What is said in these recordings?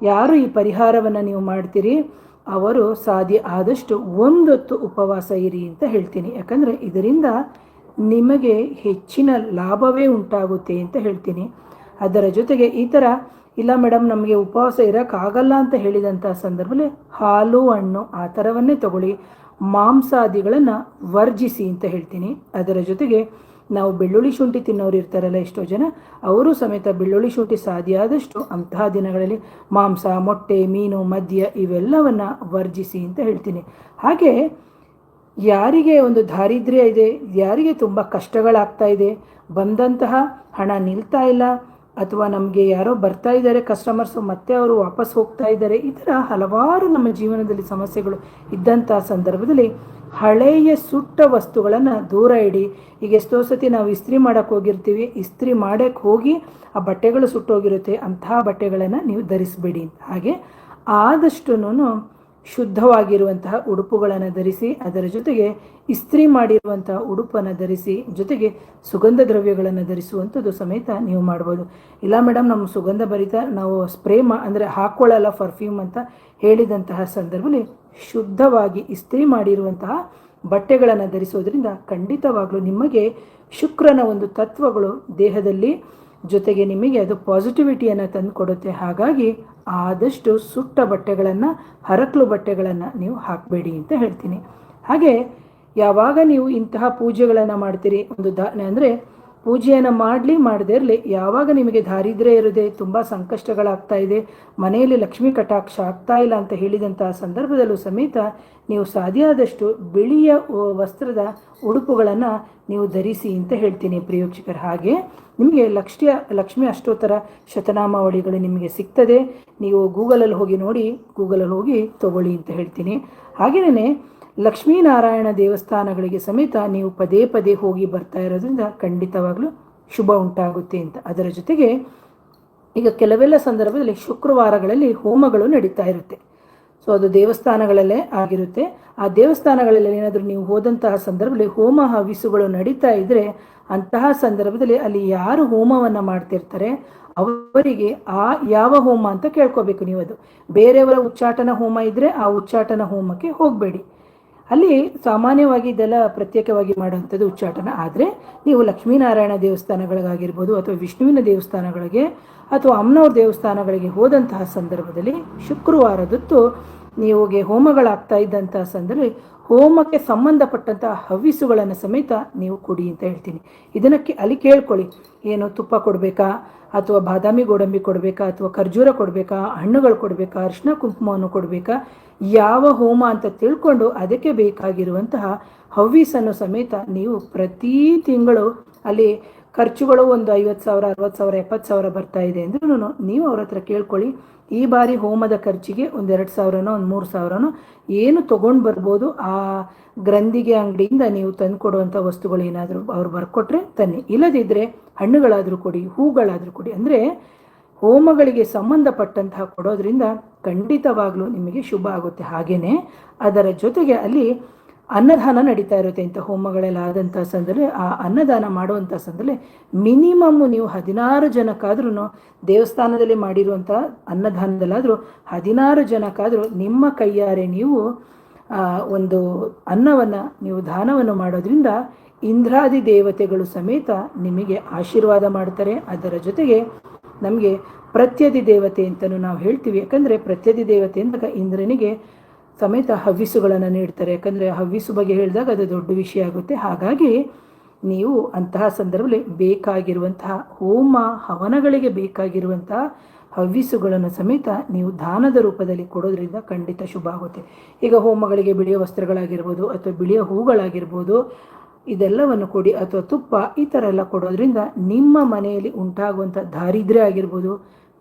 ಯಾರು ಈ ಪರಿಹಾರವನ್ನು ನೀವು ಮಾಡ್ತೀರಿ ಅವರು ಸಾಧ್ಯ ಆದಷ್ಟು ಒಂದೊತ್ತು ಉಪವಾಸ ಇರಿ ಅಂತ ಹೇಳ್ತೀನಿ. ಯಾಕಂದರೆ ಇದರಿಂದ ನಿಮಗೆ ಹೆಚ್ಚಿನ ಲಾಭವೇ ಉಂಟಾಗುತ್ತೆ ಅಂತ ಹೇಳ್ತೀನಿ. ಅದರ ಜೊತೆಗೆ ಈ ಥರ ಇಲ್ಲ ಮೇಡಮ್ ನಮಗೆ ಉಪವಾಸ ಇರೋಕ್ಕಾಗಲ್ಲ ಅಂತ ಹೇಳಿದಂಥ ಸಂದರ್ಭದಲ್ಲಿ ಹಾಲು ಹಣ್ಣು ಆ ಥರವನ್ನೇ ತಗೊಳ್ಳಿ, ಮಾಂಸಾದಿಗಳನ್ನು ವರ್ಜಿಸಿ ಅಂತ ಹೇಳ್ತೀನಿ. ಅದರ ಜೊತೆಗೆ ನಾವು ಬೆಳ್ಳುಳ್ಳಿ ಶುಂಠಿ ತಿನ್ನೋರು ಇರ್ತಾರಲ್ಲ ಎಷ್ಟೋ ಜನ, ಅವರು ಸಮೇತ ಬೆಳ್ಳುಳ್ಳಿ ಶುಂಠಿ ಸಾಧ್ಯ ಆದಷ್ಟು ಅಂತಹ ದಿನಗಳಲ್ಲಿ ಮಾಂಸ, ಮೊಟ್ಟೆ, ಮೀನು, ಮದ್ಯ ಇವೆಲ್ಲವನ್ನು ವರ್ಜಿಸಿ ಅಂತ ಹೇಳ್ತೀನಿ. ಹಾಗೆ ಯಾರಿಗೆ ಒಂದು ದಾರಿದ್ರ್ಯ ಇದೆ, ಯಾರಿಗೆ ತುಂಬ ಕಷ್ಟಗಳಾಗ್ತಾ ಇದೆ, ಬಂದಂತಹ ಹಣ ನಿಲ್ತಾ ಇಲ್ಲ, ಅಥವಾ ನಮಗೆ ಯಾರೋ ಬರ್ತಾ ಇದ್ದಾರೆ ಕಸ್ಟಮರ್ಸು ಮತ್ತೆ ಅವರು ವಾಪಸ್ ಹೋಗ್ತಾ ಇದ್ದಾರೆ, ಈ ಥರ ಹಲವಾರು ನಮ್ಮ ಜೀವನದಲ್ಲಿ ಸಮಸ್ಯೆಗಳು ಇದ್ದಂಥ ಸಂದರ್ಭದಲ್ಲಿ ಹಳೆಯ ಸುಟ್ಟ ವಸ್ತುಗಳನ್ನು ದೂರ ಇಡಿ. ಈಗ ಎಷ್ಟೋ ಸತಿ ನಾವು ಇಸ್ತ್ರಿ ಮಾಡೋಕ್ಕೆ ಹೋಗಿರ್ತೀವಿ, ಇಸ್ತ್ರಿ ಮಾಡೋಕ್ಕೆ ಹೋಗಿ ಆ ಬಟ್ಟೆಗಳು ಸುಟ್ಟೋಗಿರುತ್ತೆ, ಅಂತಹ ಬಟ್ಟೆಗಳನ್ನು ನೀವು ಧರಿಸಬೇಡಿ. ಹಾಗೆ ಆದಷ್ಟು ಶುದ್ಧವಾಗಿರುವಂತಹ ಉಡುಪುಗಳನ್ನು ಧರಿಸಿ, ಅದರ ಜೊತೆಗೆ ಇಸ್ತ್ರಿ ಮಾಡಿರುವಂತಹ ಉಡುಪನ್ನು ಧರಿಸಿ, ಜೊತೆಗೆ ಸುಗಂಧ ದ್ರವ್ಯಗಳನ್ನು ಧರಿಸುವಂಥದ್ದು ಸಮೇತ ನೀವು ಮಾಡ್ಬೋದು. ಇಲ್ಲ ಮೇಡಮ್ ನಮ್ಮ ಸುಗಂಧ ಭರಿತ ನಾವು ಸ್ಪ್ರೇ ಅಂದರೆ ಹಾಕ್ಕೊಳ್ಳಲ್ಲ ಪರ್ಫ್ಯೂಮ್ ಅಂತ ಹೇಳಿದಂತಹ ಸಂದರ್ಭದಲ್ಲಿ ಶುದ್ಧವಾಗಿ ಇಸ್ತ್ರಿ ಮಾಡಿರುವಂತಹ ಬಟ್ಟೆಗಳನ್ನು ಧರಿಸೋದ್ರಿಂದ ಖಂಡಿತವಾಗ್ಲೂ ನಿಮಗೆ ಶುಕ್ರನ ಒಂದು ತತ್ವಗಳು ದೇಹದಲ್ಲಿ ಜೊತೆಗೆ ನಿಮಗೆ ಅದು ಪಾಸಿಟಿವಿಟಿಯನ್ನು ತಂದು ಕೊಡುತ್ತೆ. ಹಾಗಾಗಿ ಆದಷ್ಟು ಸುಟ್ಟ ಬಟ್ಟೆಗಳನ್ನು, ಹರಕಲು ಬಟ್ಟೆಗಳನ್ನು ನೀವು ಹಾಕಬೇಡಿ ಅಂತ ಹೇಳ್ತೀನಿ. ಹಾಗೆ ಯಾವಾಗ ನೀವು ಇಂತಹ ಪೂಜೆಗಳನ್ನು ಮಾಡ್ತೀರಿ, ಒಂದು ಅಂದರೆ ಪೂಜೆಯನ್ನು ಮಾಡದೇ ಇರಲಿ, ಯಾವಾಗ ನಿಮಗೆ ದಾರಿದ್ರ್ಯ ಇರದೆ ತುಂಬ ಸಂಕಷ್ಟಗಳಾಗ್ತಾ ಇದೆ, ಮನೆಯಲ್ಲಿ ಲಕ್ಷ್ಮೀ ಕಟಾಕ್ಷ ಆಗ್ತಾ ಇಲ್ಲ ಅಂತ ಹೇಳಿದಂತಹ ಸಂದರ್ಭದಲ್ಲೂ ಸಮೇತ ನೀವು ಸಾಧ್ಯ ಆದಷ್ಟು ಬಿಳಿಯ ವಸ್ತ್ರದ ಉಡುಪುಗಳನ್ನು ನೀವು ಧರಿಸಿ ಅಂತ ಹೇಳ್ತೀನಿ ಪ್ರಿಯೋಕ್ಷಕರು. ಹಾಗೆ ನಿಮಗೆ ಲಕ್ಷ್ಮಿ ಅಷ್ಟೋತ್ತರ ಶತನಾಮಾವಳಿಗಳು ನಿಮಗೆ ಸಿಗ್ತದೆ, ನೀವು ಗೂಗಲಲ್ಲಿ ಹೋಗಿ ತಗೊಳ್ಳಿ ಅಂತ ಹೇಳ್ತೀನಿ. ಹಾಗೆಯೇ ಲಕ್ಷ್ಮೀನಾರಾಯಣ ದೇವಸ್ಥಾನಗಳಿಗೆ ಸಮೇತ ನೀವು ಪದೇ ಪದೇ ಹೋಗಿ ಬರ್ತಾ ಇರೋದ್ರಿಂದ ಖಂಡಿತವಾಗ್ಲೂ ಶುಭ ಉಂಟಾಗುತ್ತೆ ಅಂತ. ಅದರ ಜೊತೆಗೆ ಈಗ ಕೆಲವೆಲ್ಲ ಸಂದರ್ಭದಲ್ಲಿ ಶುಕ್ರವಾರಗಳಲ್ಲಿ ಹೋಮಗಳು ನಡೀತಾ ಇರುತ್ತೆ. ಸೊ ಅದು ದೇವಸ್ಥಾನಗಳಲ್ಲೇ ಆಗಿರುತ್ತೆ. ಆ ದೇವಸ್ಥಾನಗಳಲ್ಲಿ ಏನಾದರೂ ನೀವು ಹೋದಂತಹ ಸಂದರ್ಭದಲ್ಲಿ ಹೋಮ ಹವಿಸುಗಳು ನಡೀತಾ ಇದ್ದರೆ ಅಂತಹ ಸಂದರ್ಭದಲ್ಲಿ ಅಲ್ಲಿ ಯಾರು ಹೋಮವನ್ನು ಮಾಡ್ತಿರ್ತಾರೆ ಅವರಿಗೆ ಯಾವ ಹೋಮ ಅಂತ ಕೇಳ್ಕೋಬೇಕು ನೀವು. ಅದು ಬೇರೆಯವರ ಉಚ್ಚಾಟನ ಹೋಮ ಇದ್ದರೆ ಆ ಉಚ್ಚಾಟನ ಹೋಮಕ್ಕೆ ಹೋಗಬೇಡಿ. ಅಲ್ಲಿ ಸಾಮಾನ್ಯವಾಗಿ ಇದೆಲ್ಲ ಪ್ರತ್ಯೇಕವಾಗಿ ಮಾಡುವಂಥದ್ದು ಉಚ್ಚಾಟನ. ಆದರೆ ನೀವು ಲಕ್ಷ್ಮೀನಾರಾಯಣ ದೇವಸ್ಥಾನಗಳಿಗಾಗಿರ್ಬೋದು ಅಥವಾ ವಿಷ್ಣುವಿನ ದೇವಸ್ಥಾನಗಳಿಗೆ ಅಥವಾ ಅಮ್ಮನವ್ರ ದೇವಸ್ಥಾನಗಳಿಗೆ ಹೋದಂತಹ ಸಂದರ್ಭದಲ್ಲಿ ಶುಕ್ರವಾರದೊತ್ತು ನೀವುಗೆ ಹೋಮಗಳಾಗ್ತಾ ಇದ್ದಂತಹ ಸಂದರ್ಭದಲ್ಲಿ ಹೋಮಕ್ಕೆ ಸಂಬಂಧಪಟ್ಟಂತಹ ಹವ್ಯಸುಗಳನ್ನು ಸಮೇತ ನೀವು ಕೊಡಿ ಅಂತ ಹೇಳ್ತೀನಿ. ಇದಕ್ಕೆ ಅಲ್ಲಿ ಕೇಳ್ಕೊಳ್ಳಿ, ಏನು ತುಪ್ಪ ಕೊಡಬೇಕಾ ಅಥವಾ ಬಾದಾಮಿ ಗೋಡಂಬಿ ಕೊಡಬೇಕಾ ಅಥವಾ ಖರ್ಜೂರ ಕೊಡಬೇಕಾ, ಹಣ್ಣುಗಳು ಕೊಡಬೇಕಾ, ಅರಿಶಿನ ಕುಂಕುಮವನ್ನು ಕೊಡಬೇಕಾ, ಯಾವ ಹೋಮ ಅಂತ ತಿಳ್ಕೊಂಡು ಅದಕ್ಕೆ ಬೇಕಾಗಿರುವಂತಹ ಹವ್ಯಸನ್ನು ಸಮೇತ ನೀವು ಪ್ರತಿ ತಿಂಗಳು ಅಲ್ಲಿ ಖರ್ಚುಗಳು ಒಂದು 50,000, 60,000, 70,000 ಬರ್ತಾ ಇದೆ ಅಂದ್ರೂ ನೀವು ಅವ್ರ ಹತ್ರ ಕೇಳ್ಕೊಳ್ಳಿ. ಈ ಬಾರಿ ಹೋಮದ ಖರ್ಚಿಗೆ ಒಂದು 2,000ನೋ ಒಂದು 3,000ನೋ ಏನು ತೊಗೊಂಡು ಬರ್ಬೋದು, ಆ ಗ್ರಂಥಿಗೆ ಅಂಗಡಿಯಿಂದ ನೀವು ತಂದು ಕೊಡುವಂಥ ವಸ್ತುಗಳು ಏನಾದರೂ ಅವ್ರು ಬರ್ಕೊಟ್ರೆ ತನ್ನಿ, ಇಲ್ಲದಿದ್ದರೆ ಹಣ್ಣುಗಳಾದರೂ ಕೊಡಿ, ಹೂಗಳಾದರೂ ಕೊಡಿ. ಅಂದರೆ ಹೋಮಗಳಿಗೆ ಸಂಬಂಧಪಟ್ಟಂತಹ ಕೊಡೋದ್ರಿಂದ ಖಂಡಿತವಾಗ್ಲೂ ನಿಮಗೆ ಶುಭ ಆಗುತ್ತೆ. ಹಾಗೆಯೇ ಅದರ ಜೊತೆಗೆ ಅಲ್ಲಿ ಅನ್ನದಾನ ನಡೀತಾ ಇರುತ್ತೆ. ಇಂಥ ಹೋಮಗಳೆಲ್ಲ ಆದಂಥ ಸಂದರ್ಭದಲ್ಲಿ ಆ ಅನ್ನದಾನ ಮಾಡುವಂಥ ಸಂದರ್ಭದಲ್ಲಿ ಮಿನಿಮಮ್ ನೀವು 16 ಜನಕ್ಕಾದ್ರೂ ದೇವಸ್ಥಾನದಲ್ಲಿ ಮಾಡಿರುವಂಥ ಅನ್ನದಾನದಲ್ಲಾದರೂ 16 ಜನಕ್ಕಾದರೂ ನಿಮ್ಮ ಕೈಯಾರೆ ನೀವು ಒಂದು ಅನ್ನವನ್ನು ನೀವು ದಾನವನ್ನು ಮಾಡೋದ್ರಿಂದ ಇಂದ್ರಾದಿ ದೇವತೆಗಳು ಸಮೇತ ನಿಮಗೆ ಆಶೀರ್ವಾದ ಮಾಡ್ತಾರೆ. ಅದರ ಜೊತೆಗೆ ನಮಗೆ ಪ್ರತ್ಯಧಿ ದೇವತೆ ಅಂತಲೂ ನಾವು ಹೇಳ್ತೀವಿ. ಯಾಕಂದರೆ ಪ್ರತ್ಯಧಿ ದೇವತೆ ಅಂದಾಗ ಇಂದ್ರನಿಗೆ ಸಮೇತ ಹವ್ಯಸುಗಳನ್ನು ನೀಡ್ತಾರೆ. ಯಾಕಂದರೆ ಹವ್ಯಸು ಬಗ್ಗೆ ಹೇಳಿದಾಗ ಅದು ದೊಡ್ಡ ವಿಷಯ ಆಗುತ್ತೆ. ಹಾಗಾಗಿ ನೀವು ಅಂತಹ ಸಂದರ್ಭದಲ್ಲಿ ಬೇಕಾಗಿರುವಂತಹ ಹೋಮ ಹವನಗಳಿಗೆ ಬೇಕಾಗಿರುವಂತಹ ಹವ್ಯಸುಗಳನ್ನು ಸಮೇತ ನೀವು ದಾನದ ರೂಪದಲ್ಲಿ ಕೊಡೋದ್ರಿಂದ ಖಂಡಿತ ಶುಭ ಆಗುತ್ತೆ. ಈಗ ಹೋಮಗಳಿಗೆ ಬಿಳಿಯ ವಸ್ತ್ರಗಳಾಗಿರ್ಬೋದು ಅಥವಾ ಬಿಳಿಯ ಹೂಗಳಾಗಿರ್ಬೋದು, ಇದೆಲ್ಲವನ್ನು ಕೊಡಿ, ಅಥವಾ ತುಪ್ಪ, ಈ ಥರ ಎಲ್ಲ ಕೊಡೋದ್ರಿಂದ ನಿಮ್ಮ ಮನೆಯಲ್ಲಿ ಉಂಟಾಗುವಂಥ ದಾರಿದ್ರ್ಯ ಆಗಿರ್ಬೋದು,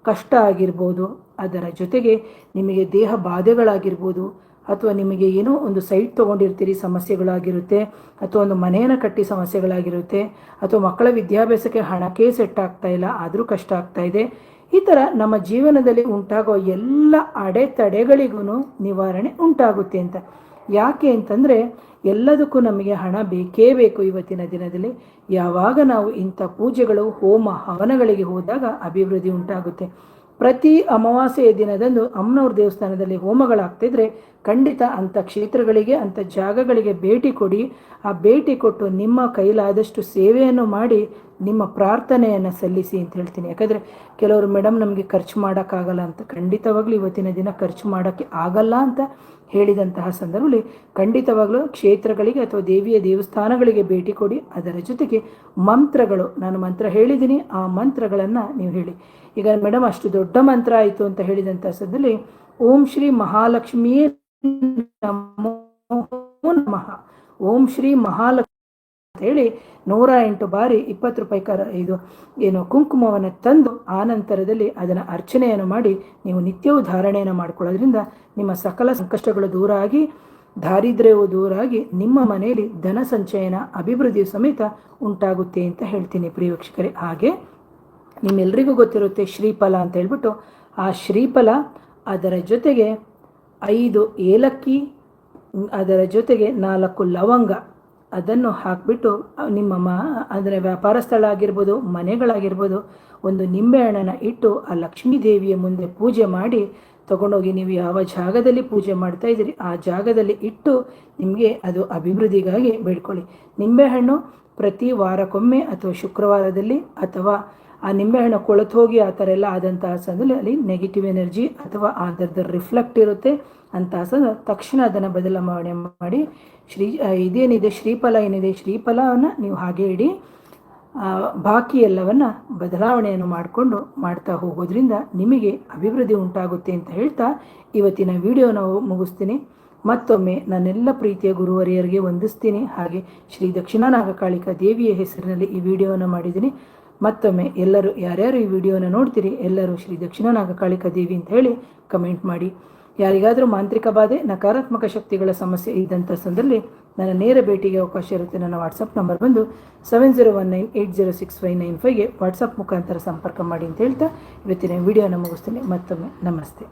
ಕಷ್ಟ ಆಗಿರ್ಬೋದು, ಅದರ ಜೊತೆಗೆ ನಿಮಗೆ ದೇಹ ಬಾಧೆಗಳಾಗಿರ್ಬೋದು, ಅಥವಾ ನಿಮಗೆ ಏನೋ ಒಂದು ಸೈಟ್ ತೊಗೊಂಡಿರ್ತೀರಿ ಸಮಸ್ಯೆಗಳಾಗಿರುತ್ತೆ, ಅಥವಾ ಒಂದು ಮನೆಯನ್ನು ಕಟ್ಟಿ ಸಮಸ್ಯೆಗಳಾಗಿರುತ್ತೆ, ಅಥವಾ ಮಕ್ಕಳ ವಿದ್ಯಾಭ್ಯಾಸಕ್ಕೆ ಹಣಕ್ಕೆ ಸೆಟ್ ಆಗ್ತಾ ಇಲ್ಲ ಆದರೂ ಕಷ್ಟ ಆಗ್ತಾ ಇದೆ, ಈ ಥರ ನಮ್ಮ ಜೀವನದಲ್ಲಿ ಉಂಟಾಗೋ ಎಲ್ಲ ಅಡೆತಡೆಗಳಿಗೂ ನಿವಾರಣೆ ಉಂಟಾಗುತ್ತೆ ಅಂತ. ಯಾಕೆ ಅಂತಂದರೆ ಎಲ್ಲದಕ್ಕೂ ನಮಗೆ ಹಣ ಬೇಕೇ ಬೇಕು ಇವತ್ತಿನ ದಿನದಲ್ಲಿ. ಯಾವಾಗ ನಾವು ಇಂಥ ಪೂಜೆಗಳು ಹೋಮ ಹವನಗಳಿಗೆ ಹೋದಾಗ ಅಭಿವೃದ್ಧಿ ಉಂಟಾಗುತ್ತೆ. ಪ್ರತಿ ಅಮಾವಾಸ್ಯೆಯ ದಿನದಂದು ಅಮ್ಮನವ್ರ ದೇವಸ್ಥಾನದಲ್ಲಿ ಹೋಮಗಳಾಗ್ತಿದ್ರೆ ಖಂಡಿತ ಅಂಥ ಕ್ಷೇತ್ರಗಳಿಗೆ, ಅಂಥ ಜಾಗಗಳಿಗೆ ಭೇಟಿ ಕೊಡಿ. ಆ ಭೇಟಿ ಕೊಟ್ಟು ನಿಮ್ಮ ಕೈಲಾದಷ್ಟು ಸೇವೆಯನ್ನು ಮಾಡಿ ನಿಮ್ಮ ಪ್ರಾರ್ಥನೆಯನ್ನು ಸಲ್ಲಿಸಿ ಅಂತ ಹೇಳ್ತೀನಿ. ಯಾಕಂದರೆ ಕೆಲವರು ಮೇಡಮ್ ನಮಗೆ ಖರ್ಚು ಮಾಡೋಕ್ಕಾಗಲ್ಲ ಅಂತ, ಖಂಡಿತವಾಗ್ಲೂ ಇವತ್ತಿನ ದಿನ ಖರ್ಚು ಮಾಡೋಕ್ಕೆ ಆಗಲ್ಲ ಅಂತ ಹೇಳಿದಂತಹ ಸಂದರ್ಭದಲ್ಲಿ ಖಂಡಿತವಾಗ್ಲೂ ಕ್ಷೇತ್ರಗಳಿಗೆ ಅಥವಾ ದೇವಿಯ ದೇವಸ್ಥಾನಗಳಿಗೆ ಭೇಟಿ ಕೊಡಿ. ಅದರ ಜೊತೆಗೆ ಮಂತ್ರಗಳು, ನಾನು ಮಂತ್ರ ಹೇಳಿದ್ದೀನಿ, ಆ ಮಂತ್ರಗಳನ್ನು ನೀವು ಹೇಳಿ. ಈಗ ಮೇಡಮ್ ಅಷ್ಟು ದೊಡ್ಡ ಮಂತ್ರ ಆಯಿತು ಅಂತ ಹೇಳಿದಂಥ ಸಂದರ್ಭದಲ್ಲಿ ಓಂ ಶ್ರೀ ಮಹಾಲಕ್ಷ್ಮಿಯೇ ನಮೋ ನಮಃ, ಓಂ ಶ್ರೀ ಮಹಾಲಕ್ಷ್ಮಿ ಅಂತ ಹೇಳಿ 108 ಬಾರಿ 20 ರೂಪಾಯಿ ಏನು ಕುಂಕುಮವನ್ನು ತಂದು ಆನಂತರದಲ್ಲಿ ಅದನ್ನು ಅರ್ಚನೆಯನ್ನು ಮಾಡಿ ನೀವು ನಿತ್ಯವೂ ಧಾರಣೆಯನ್ನು ಮಾಡಿಕೊಳ್ಳೋದ್ರಿಂದ ನಿಮ್ಮ ಸಕಲ ಸಂಕಷ್ಟಗಳು ದೂರ ಆಗಿ, ದಾರಿದ್ರ್ಯವು ದೂರ ಆಗಿ, ನಿಮ್ಮ ಮನೆಯಲ್ಲಿ ಧನ ಸಂಚಯನ ಅಭಿವೃದ್ಧಿ ಸಮೇತ ಉಂಟಾಗುತ್ತೆ ಅಂತ ಹೇಳ್ತೀನಿ ಪ್ರಿಯ ವೀಕ್ಷಕರೇ. ಹಾಗೆ ನಿಮ್ಮೆಲ್ಲರಿಗೂ ಗೊತ್ತಿರುತ್ತೆ ಶ್ರೀಫಲ ಅಂತ ಹೇಳ್ಬಿಟ್ಟು, ಆ ಶ್ರೀಫಲ ಅದರ ಜೊತೆಗೆ 5 ಏಲಕ್ಕಿ, ಅದರ ಜೊತೆಗೆ 4 ಲವಂಗ ಅದನ್ನು ಹಾಕಿಬಿಟ್ಟು ನಿಮ್ಮ ಅಂದರೆ ವ್ಯಾಪಾರ ಸ್ಥಳ ಆಗಿರ್ಬೋದು, ಮನೆಗಳಾಗಿರ್ಬೋದು, ಒಂದು ನಿಂಬೆಹಣ್ಣನ್ನು ಇಟ್ಟು ಆ ಲಕ್ಷ್ಮೀ ದೇವಿಯ ಮುಂದೆ ಪೂಜೆ ಮಾಡಿ ತಗೊಂಡೋಗಿ ನೀವು ಯಾವ ಜಾಗದಲ್ಲಿ ಪೂಜೆ ಮಾಡ್ತಾ ಇದ್ದೀರಿ ಆ ಜಾಗದಲ್ಲಿ ಇಟ್ಟು ನಿಮಗೆ ಅದು ಅಭಿವೃದ್ಧಿಗಾಗಿ ಬೇಡ್ಕೊಳ್ಳಿ. ನಿಂಬೆಹಣ್ಣು ಪ್ರತಿ ವಾರಕ್ಕೊಮ್ಮೆ ಅಥವಾ ಶುಕ್ರವಾರದಲ್ಲಿ, ಅಥವಾ ಆ ನಿಂಬೆಹಣ್ಣು ಕೊಳೆತು ಹೋಗಿ ಆ ಥರ ಎಲ್ಲ ಆದಂತಹ ಸಂದರ್ಭದಲ್ಲಿ ಅಲ್ಲಿ ನೆಗೆಟಿವ್ ಎನರ್ಜಿ ಅಥವಾ ಅದರದ್ದು ರಿಫ್ಲೆಕ್ಟ್ ಇರುತ್ತೆ. ಅಂತಹ ಸಂದರ್ಭ ತಕ್ಷಣ ಅದನ್ನು ಬದಲಾವಣೆ ಮಾಡಿ ಇದೇನಿದೆ ಶ್ರೀಫಲ ಏನಿದೆ, ಶ್ರೀಫಲವನ್ನು ನೀವು ಹಾಗೆ ಇಡಿ, ಬಾಕಿ ಎಲ್ಲವನ್ನು ಬದಲಾವಣೆಯನ್ನು ಮಾಡಿಕೊಂಡು ಮಾಡ್ತಾ ಹೋಗೋದ್ರಿಂದ ನಿಮಗೆ ಅಭಿವೃದ್ಧಿ ಉಂಟಾಗುತ್ತೆ ಅಂತ ಹೇಳ್ತಾ ಇವತ್ತಿನ ವಿಡಿಯೋನ ಮುಗಿಸ್ತೀನಿ. ಮತ್ತೊಮ್ಮೆ ನನ್ನೆಲ್ಲ ಪ್ರೀತಿಯ ಗುರುವರಿಯರಿಗೆ ವಂದಿಸ್ತೀನಿ. ಹಾಗೆ ಶ್ರೀ ದಕ್ಷಿಣ ನಾಗಕಾಳಿಕಾ ದೇವಿಯ ಹೆಸರಿನಲ್ಲಿ ಈ ವಿಡಿಯೋನ ಮಾಡಿದ್ದೀನಿ. ಮತ್ತೊಮ್ಮೆ ಎಲ್ಲರೂ ಯಾರ್ಯಾರು ಈ ವಿಡಿಯೋನ ನೋಡ್ತೀರಿ ಎಲ್ಲರೂ ಶ್ರೀ ದಕ್ಷಿಣ ನಾಗಕಾಳಿಕಾ ದೇವಿ ಅಂತ ಹೇಳಿ ಕಮೆಂಟ್ ಮಾಡಿ. ಯಾರಿಗಾದರೂ ಮಾಂತ್ರಿಕ ಬಾಧೆ, ನಕಾರಾತ್ಮಕ ಶಕ್ತಿಗಳ ಸಮಸ್ಯೆ ಇದ್ದಂಥ ಸಂದರ್ಭದಲ್ಲಿ ನನ್ನ ನೇರ ಭೇಟಿಗೆ ಅವಕಾಶ ಇರುತ್ತೆ. ನನ್ನ ವಾಟ್ಸಪ್ ನಂಬರ್ ಬಂದು 7019806595ಗೆ ವಾಟ್ಸಪ್ ಮುಖಾಂತರ ಸಂಪರ್ಕ ಮಾಡಿ ಅಂತ ಹೇಳ್ತಾ ಇವತ್ತಿನ ವಿಡಿಯೋನ ಮುಗಿಸ್ತೀನಿ. ಮತ್ತೊಮ್ಮೆ ನಮಸ್ತೆ.